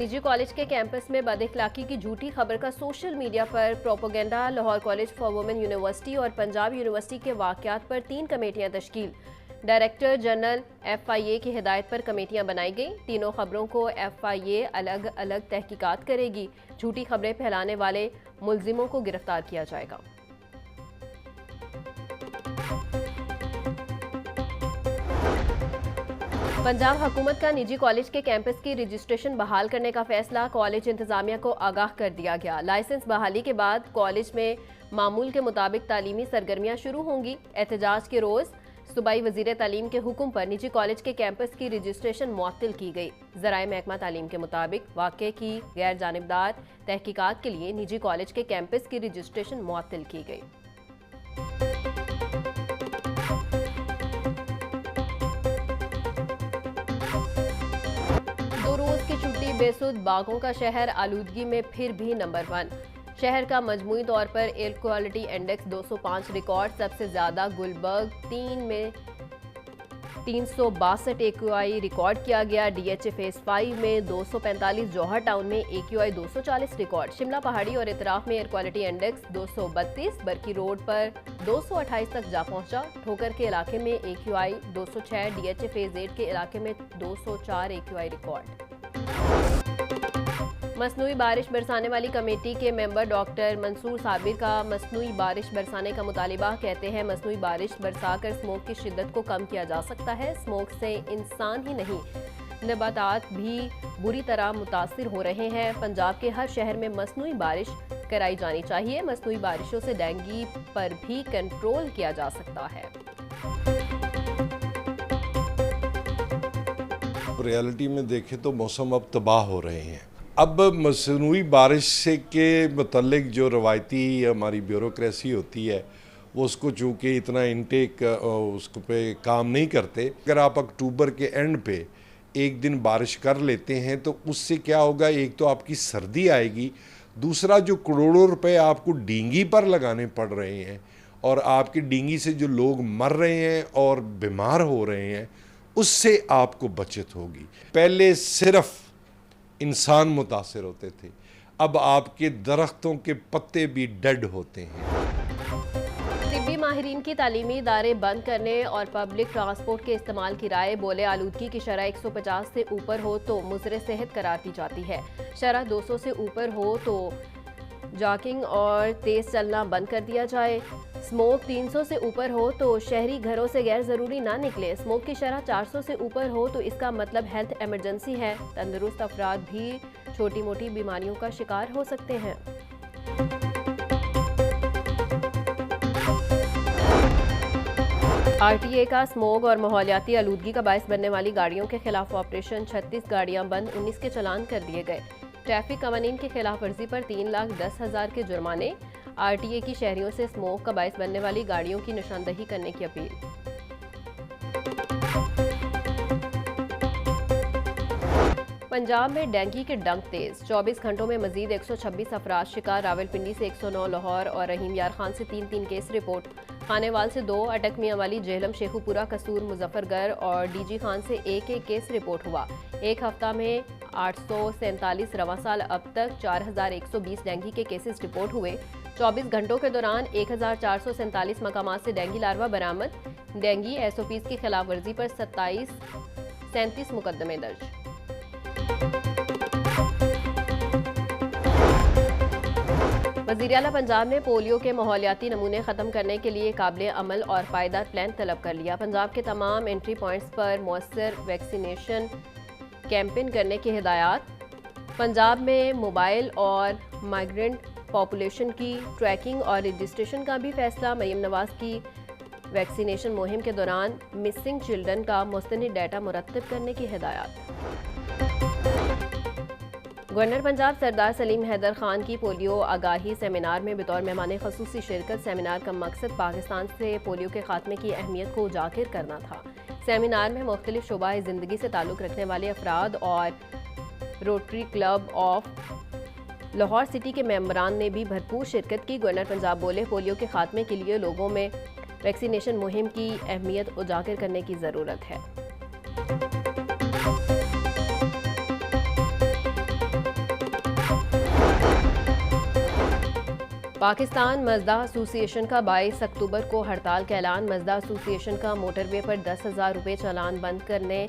निजी कॉलेज के कैंपस में बदअखलाकी की झूठी खबर का सोशल मीडिया पर propaganda. Lahore college for women university और पंजाब यूनिवर्सिटी के वाकयात पर 3 कमेटियां तश्कील। डायरेक्टर जनरल FIA की हिदायत पर कमेटियां बनाई गई। तीनों खबरों को FIA अलग अलग तहकीकात करेगी। झूठी खबरें फैलाने वाले मुलजिमों को गिरफ्तार किया जाएगा। पंजाब हुकूमत का निजी कॉलेज के कैंपस की रजिस्ट्रेशन बहाल करने का फैसला। कॉलेज इंतजामिया को आगाह कर दिया गया। लाइसेंस बहाली के बाद कॉलेज में मामूल के मुताबिक तालीमी सरगर्मियां शुरू होंगी। एहतजाज के रोज सूबाई वजीर तालीम के हुक्म पर निजी कॉलेज के कैंपस की रजिस्ट्रेशन मुअत्तल की गई। ज़राए महकमा तालीम के मुताबिक वाक़े की गैर जानिबदार तहकीकात के लिए निजी कॉलेज के कैंपस की रजिस्ट्रेशन मुअत्तल की गई। छुट्टी बेसुध बागों का शहर आलूदगी में फिर भी नंबर 1। शहर का मजमूई तौर पर एयर क्वालिटी इंडेक्स 205 रिकॉर्ड। सबसे ज्यादा गुलबर्ग 3 में 362 AQI रिकॉर्ड किया गया। DHA फेज 5 में 245, जौहर टाउन में AQI 240 रिकॉर्ड। शिमला पहाड़ी और इतराफ में एयर क्वालिटी इंडेक्स 232, बरकी रोड पर 228 तक जा पहुंचा। ठोकर के इलाके में AQI 206, DHA फेज 8 के इलाके में 204 AQI रिकॉर्ड। मसनूई बारिश बरसाने वाली कमेटी के मेंबर डॉक्टर मंसूर साबिर का मसनूई बारिश बरसाने का मुतालिबा। कहते हैं मसनूई बारिश बरसाकर स्मोक की शिद्दत को कम किया जा सकता है। स्मोक से इंसान ही नहीं नबातात भी बुरी तरह मुतासिर हो रहे हैं। पंजाब के हर शहर में मसनूई बारिश कराई जानी चाहिए। मसनूई बारिशों से डेंगू पर भी कंट्रोल किया जा सकता है। रियलिटी में देखें तो मौसम अब तबाह हो रहे हैं। अब मसनूई बारिश से के मतलब जो रवायती हमारी ब्यूरोक्रेसी होती है वो उसको चूँकि इतना इनटेक उसको पे काम नहीं करते। अगर आप अक्टूबर के एंड पे एक दिन बारिश कर लेते हैं तो उससे क्या होगा, एक तो आपकी सर्दी आएगी, दूसरा जो करोड़ों रुपए आपको डींगी पर लगाने पड़ रहे हैं और आपकी डींगी से जो लोग मर रहे हैं और बीमार हो रहे हैं उससे आपको बचत होगी। पहले सिर्फ इंसान मुतासिर होते थे, अब आपके दरख्तों के पत्ते भी डेड होते हैं। तिब्बी माहिरीन की तालीमी इदारे बंद करने और पब्लिक ट्रांसपोर्ट के इस्तेमाल की राय। बोले आलूदगी की शरह 150 से ऊपर हो तो मुज़र सेहत करार दी जाती है। शरह 200 से ऊपर हो तो जॉगिंग और तेज़ चलना बंद कर दिया जाए। स्मोक 300 से ऊपर हो तो शहरी घरों से गैर ज़रूरी ना निकले। स्मोक की शरह 400 से ऊपर हो तो इसका मतलब हेल्थ इमरजेंसी है। तंदुरुस्त अफराद भी छोटी मोटी बीमारियों का शिकार हो सकते हैं। RTA का स्मोक और माहौलियाती आलूदगी का बायस बनने वाली गाड़ियों के खिलाफ ऑपरेशन। 36 गाड़ियां बंद, 19 के चालान कर दिए गए। ट्रैफिक कवानीन की खिलाफ वर्जी पर 3,10,000 के जुर्माने। RTA की शहरियों से स्मोक का बायस बनने वाली गाड़ियों की निशानदही करने की अपील। पंजाब में डेंगू के डंक तेज। 24 घंटों में मजीद 126 अफराद शिकार। रावलपिंडी से 109, लाहौर और रहीम यार खान से 3 केस रिपोर्ट। खानेवाल से 2, अटक मियां वाली, जेहलम, शेखुपुरा, कसूर, मुजफ्फरगढ़ और DG खान से 1 केस रिपोर्ट हुआ। एक हफ्ता में 847, रवां साल अब तक 4120 डेंगू के केसेस रिपोर्ट हुए। 24 घंटों के दौरान 1447 मकामात से डेंगू लार्वा बरामद। डेंगू SOPs की खिलाफ वर्जी पर 37 मुकदमे दर्ज। वज़ीर आला पंजाब ने पोलियो के माहौलियाती नमूने ख़त्म करने के लिए काबिल अमल और पायदार प्लान तलब कर लिया। पंजाब के तमाम एंट्री पॉइंट्स पर मौसर वैक्सीनेशन कैंपेन करने की हिदायत। पंजाब में मोबाइल और माइग्रेंट पॉपुलेशन की ट्रैकिंग और रजिस्ट्रेशन का भी फैसला। मरीम नवाज की वैक्सीनेशन मुहिम के दौरान मिसिंग चिल्ड्रन का मुस्तनिद डाटा मुरत्तब करने की हिदायत। गवर्नर पंजाब सरदार सलीम हैदर खान की पोलियो आगाही सेमिनार में बतौर मेहमान ख़ुसूसी शिरकत। सेमिनार का मकसद पाकिस्तान से पोलियो के खात्मे की अहमियत को उजागर करना था। सेमिनार में मुख्तलिफ शोबाए ज़िंदगी से ताल्लुक़ रखने वाले अफराद और rotary club of Lahore city के मेंबरान ने भी भरपूर शिरकत की। गवर्नर पंजाब बोले पोलियो के खात्मे के लिए लोगों में वैक्सीनेशन मुहिम की अहमियत उजागर करने की ज़रूरत है। पाकिस्तान मजदा एसोसिएशन का 22 अक्टूबर को हड़ताल का ऐलान। मजदा एसोसिएशन का मोटरवे पर 10,000 रुपये चालान बंद करने,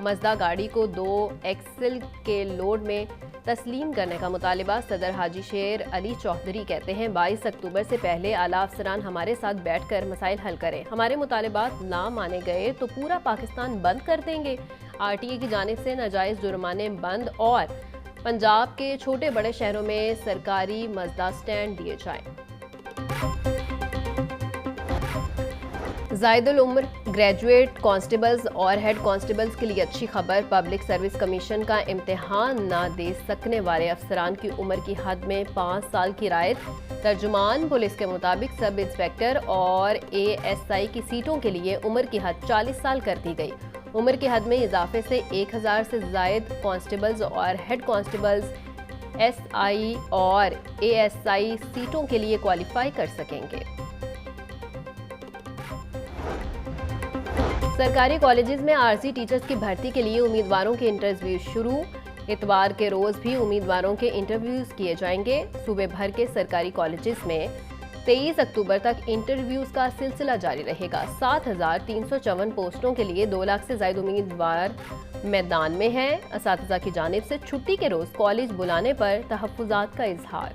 मजदा गाड़ी को 2 एक्सल के लोड में तस्लीम करने का मुतालिबा। सदर हाजी शेर अली चौधरी कहते हैं 22 अक्टूबर से पहले आला अफसरान हमारे साथ बैठकर मसाइल हल करें। हमारे मुतालिबात ना माने गए तो पूरा पाकिस्तान बंद कर देंगे। RTA की जानिब से नाजायज़ जुर्माने बंद और पंजाब के छोटे बड़े शहरों में सरकारी मजदा स्टैंड दिए जाएं। ज़ायदुल उम्र ग्रेजुएट कांस्टेबल्स और हेड कांस्टेबल्स के लिए अच्छी खबर। पब्लिक सर्विस कमीशन का इम्तिहान ना दे सकने वाले अफसरान की उम्र की हद में 5 साल की रायत। तर्जुमान पुलिस के मुताबिक सब इंस्पेक्टर और ASI की सीटों के लिए उम्र की हद 40 साल कर दी गई। उम्र की हद में इजाफे से 1000 से जायद कांस्टेबल्स और हेड कांस्टेबल्स SI और ASI सीटों के लिए क्वालिफाई कर सकेंगे। सरकारी कॉलेजेस में आरजी टीचर्स की भर्ती के लिए उम्मीदवारों के इंटरव्यू शुरू। इतवार के रोज भी उम्मीदवारों के इंटरव्यूज किए जाएंगे। सूबे भर के सरकारी कॉलेजेस में 23 अक्टूबर तक इंटरव्यूज का सिलसिला जारी रहेगा। 7,354 पोस्टों के लिए 2 लाख से ज्यादा उम्मीदवार मैदान में हैं। असातिज़ा की जानिब से छुट्टी के रोज कॉलेज बुलाने पर तहफ्फुज़ात का इजहार।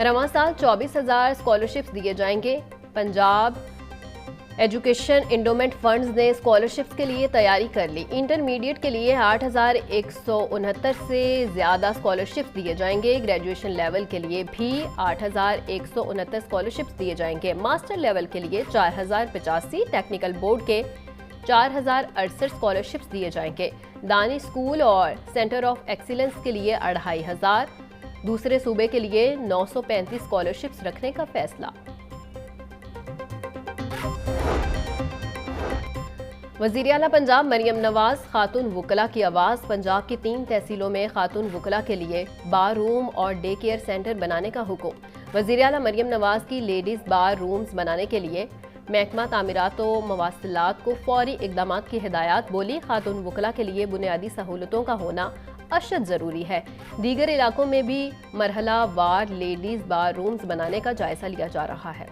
रवां साल 24,000 स्कॉलरशिप्स दिए जाएंगे। पंजाब एजुकेशन इंडोमेंट फंड्स ने स्कॉलरशिप्स के लिए तैयारी कर ली। इंटरमीडिएट के लिए 8,169 से ज़्यादा स्कॉलरशिप्स दिए जाएंगे। ग्रेजुएशन लेवल के लिए भी 8,169 स्कॉलरशिप्स दिए जाएंगे। मास्टर लेवल के लिए 4,085, टेक्निकल बोर्ड के 4,068 स्कॉलरशिप्स दिए जाएंगे। दानी स्कूल और सेंटर ऑफ एक्सीलेंस के लिए 2,500, दूसरे सूबे के लिए 935 स्कॉलरशिप्स रखने का फैसला। वज़ीर आला पंजाब मरियम नवाज खातून वकला की आवाज़। पंजाब की 3 तहसीलों में खातून वकला के लिए बार रूम और डे केयर सेंटर बनाने का हुक्म। वज़ीर आला मरियम नवाज की लेडीज़ बार रूम्स बनाने के लिए महकमा तामीरात व मवासिलात को फौरी इक़दामात की हिदायत। बोली खातून वकला के लिए बुनियादी सहूलतों का होना अशद ज़रूरी है। दीगर इलाकों में भी मरहला वार लेडीज़ बार रूम्स बनाने का जायज़ा लिया जा रहा है।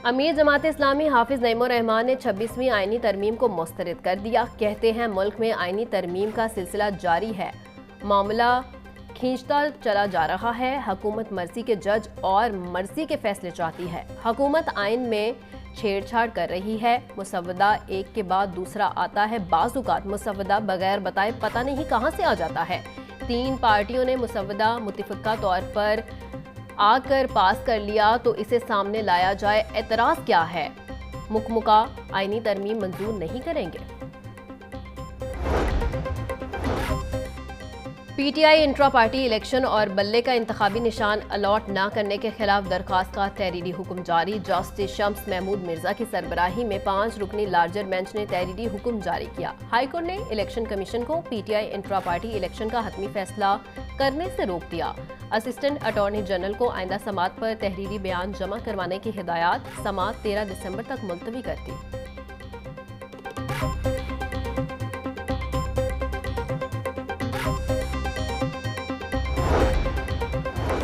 अमीर जमात इस्लामी हाफिज नईमुर रहमान ने 26वीं आईनी तरमीम को मुस्तरद कर दिया। कहते हैं मुल्क में आईनी तरमीम का सिलसिला जारी है, मामला खींचता चला जा रहा है। हुकूमत मर्जी के जज और मर्जी के फैसले चाहती है। हुकूमत आइन में छेड़छाड़ कर रही है। मुसव्वदा एक के बाद दूसरा आता है। बाज़-औक़ात मुसव्वदा बगैर बताए पता नहीं कहां से आ जाता है। 3 पार्टियों ने मुसव्वदा मुतफ़िक़ा तौर पर आकर पास कर लिया तो इसे सामने लाया जाए। एतराज़ क्या है? मुकमुका आईनी तरमीम मंजूर नहीं करेंगे। PTI इंट्रा पार्टी इलेक्शन और बल्ले का इंतखाबी निशान अलॉट न करने के खिलाफ दरख्वास्त का तहरीरी हुक्म जारी। जस्टिस शम्स महमूद मिर्जा की सरबराही में 5 रुकनी लार्जर बेंच ने तहरीरी हुक्म जारी किया। हाईकोर्ट ने इलेक्शन कमीशन को PTI इंट्रा पार्टी इलेक्शन का हतमी फैसला करने से रोक दिया। असिस्टेंट अटॉर्नी जनरल को आइंदा समात पर तहरीरी बयान जमा करवाने की हिदायत। समात 13 दिसंबर तक मुलतवी कर दी।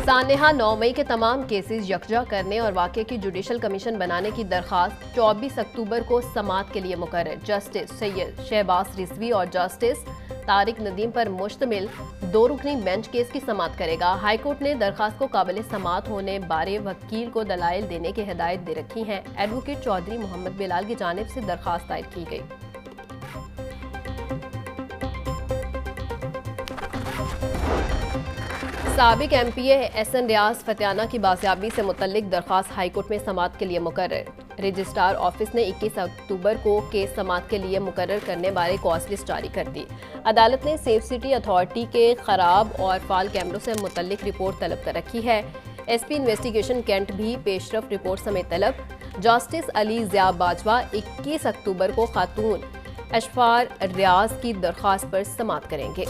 सानेहा 9 मई के तमाम केसेस यकजा करने और वाक़े की जुडिशल कमीशन बनाने की दरख्वास्त 24 अक्टूबर को समात के लिए मुकर्रर। जस्टिस सैयद शहबाज रिजवी और जस्टिस तारिक नदीम पर मुश्तमिल 2 रुकनी बेंच केस की समात करेगा। हाईकोर्ट ने दरख्वास्त को काबिल समात होने बारे वकील को दलाइल देने की हिदायत दे रखी है। एडवोकेट चौधरी मोहम्मद बिलाल की जानिब से दरख्वास्त दायर की गई। साबिक MPA SN रियाज फतियाना की बाजियाबी से मुतल्लिक दरख्वास्त हाईकोर्ट में समात के लिए मुकर्रर। रजिस्ट्रार ऑफिस ने 21 अक्टूबर को केस समात के लिए मुकर्रर करने वाले कॉज लिस्ट जारी कर दी। अदालत ने सेफ सिटी अथॉरिटी के खराब और फाल कैमरों से मुतल्लिक रिपोर्ट तलब कर रखी है। SP इन्वेस्टिगेशन कैंट भी पेशरफ रिपोर्ट समेत तलब। जस्टिस अली ज़िया बाजवा 21 अक्टूबर को खातून अशफार रियाज की दरख्वास्त पर समात करेंगे।